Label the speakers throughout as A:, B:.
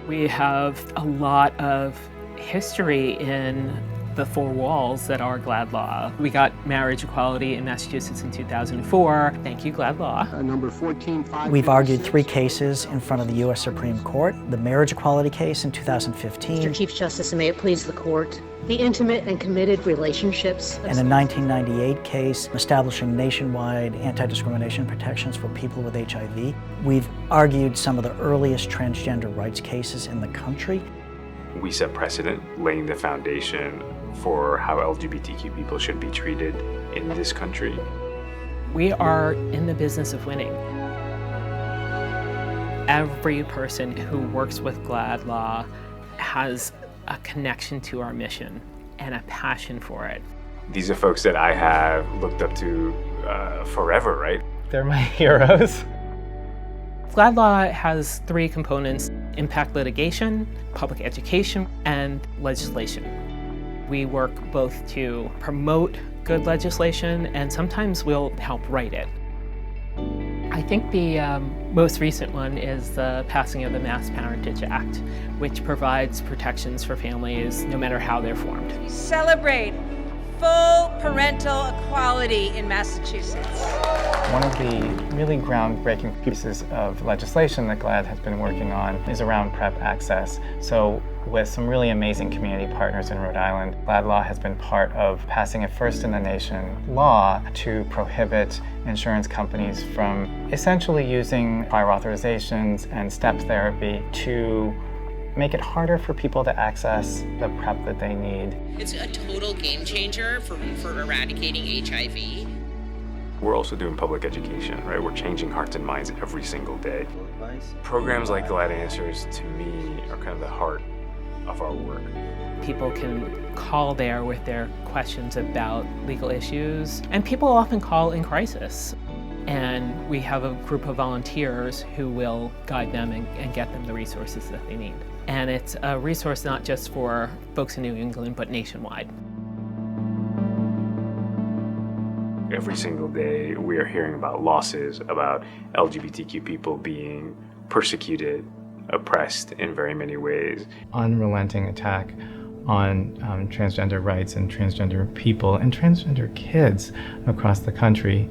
A: We have a lot of history in the four walls that are GLAAD Law. We got marriage equality in Massachusetts in 2004. Thank you, GLAAD Law.
B: Number 14,
C: We've argued 3 cases in front of the U.S. Supreme Court. The marriage equality case in 2015.
D: Mr. Chief Justice, and may it please the court, the intimate and committed relationships.
C: And a 1998 case establishing nationwide anti-discrimination protections for people with HIV. We've argued some of the earliest transgender rights cases in the country.
E: We set precedent, laying the foundation for how LGBTQ people should be treated in this country.
A: We are in the business of winning. Every person who works with GLAAD Law has a connection to our mission and a passion for it.
E: These are folks that I have looked up to forever, right?
F: They're my heroes.
A: GLAAD Law has 3 components: impact litigation, public education, and legislation. We work both to promote good legislation and sometimes we'll help write it. I think the most recent one is the passing of the Mass Parentage Act, which provides protections for families no matter how they're formed.
G: We celebrate full parental equality in Massachusetts.
F: One of the really groundbreaking pieces of legislation that GLAAD has been working on is around PrEP access. So with some really amazing community partners in Rhode Island, GLAAD Law has been part of passing a first-in-the-nation law to prohibit insurance companies from essentially using prior authorizations and step therapy to make it harder for people to access the PrEP that they need.
H: It's a total game changer for eradicating HIV.
E: We're also doing public education, right? We're changing hearts and minds every single day. Programs like GLAAD Answers, to me, are kind of the heart of our work.
A: People can call there with their questions about legal issues, and people often call in crisis. And we have a group of volunteers who will guide them and get them the resources that they need. And it's a resource not just for folks in New England, but nationwide.
E: Every single day, we are hearing about losses, about LGBTQ people being persecuted, oppressed in very many ways.
F: Unrelenting attack on transgender rights and transgender people and transgender kids across the country.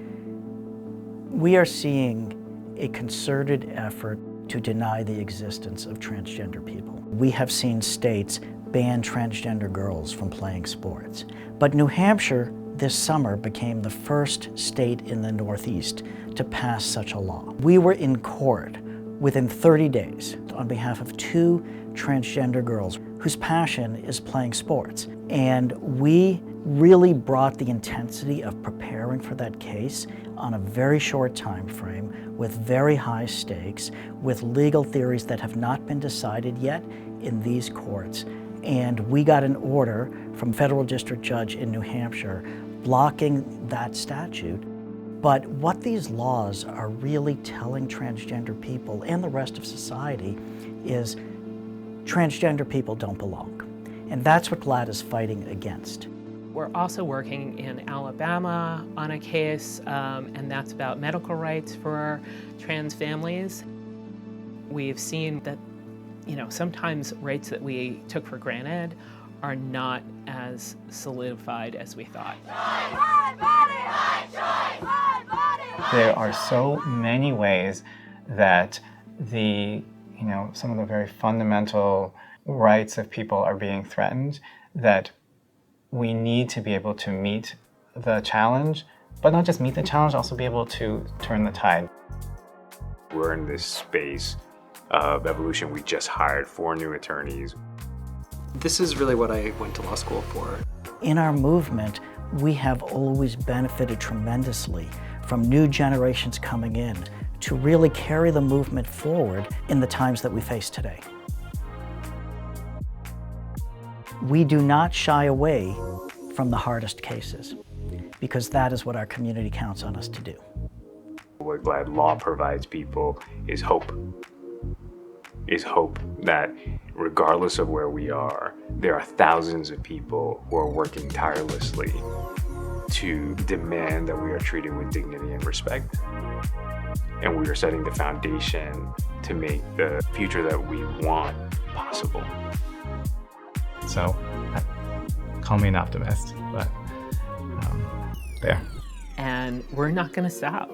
C: We are seeing a concerted effort to deny the existence of transgender people. We have seen states ban transgender girls from playing sports. But New Hampshire this summer became the first state in the Northeast to pass such a law. We were in court within 30 days on behalf of 2 transgender girls whose passion is playing sports. And we really brought the intensity of preparing for that case on a very short time frame with very high stakes, with legal theories that have not been decided yet in these courts. And we got an order from federal district judge in New Hampshire blocking that statute. But what these laws are really telling transgender people and the rest of society is transgender people don't belong. And that's what GLAAD is fighting against.
A: We're also working in Alabama on a case, and that's about medical rights for trans families. We've seen that, sometimes rights that we took for granted are not as solidified as we thought.
F: There are so many ways that some of the very fundamental rights of people are being threatened, that we need to be able to meet the challenge, but not just meet the challenge, also be able to turn the tide.
E: We're in this space of evolution. We just hired 4 new attorneys.
I: This is really what I went to law school for.
C: In our movement, we have always benefited tremendously from new generations coming in to really carry the movement forward in the times that we face today. We do not shy away from the hardest cases because that is what our community counts on us to do.
E: What GLAAD Law provides people is hope. Is hope that regardless of where we are, there are thousands of people who are working tirelessly to demand that we are treated with dignity and respect. And we are setting the foundation to make the future that we want possible.
F: So, call me an optimist, but there.
A: And we're not going to stop.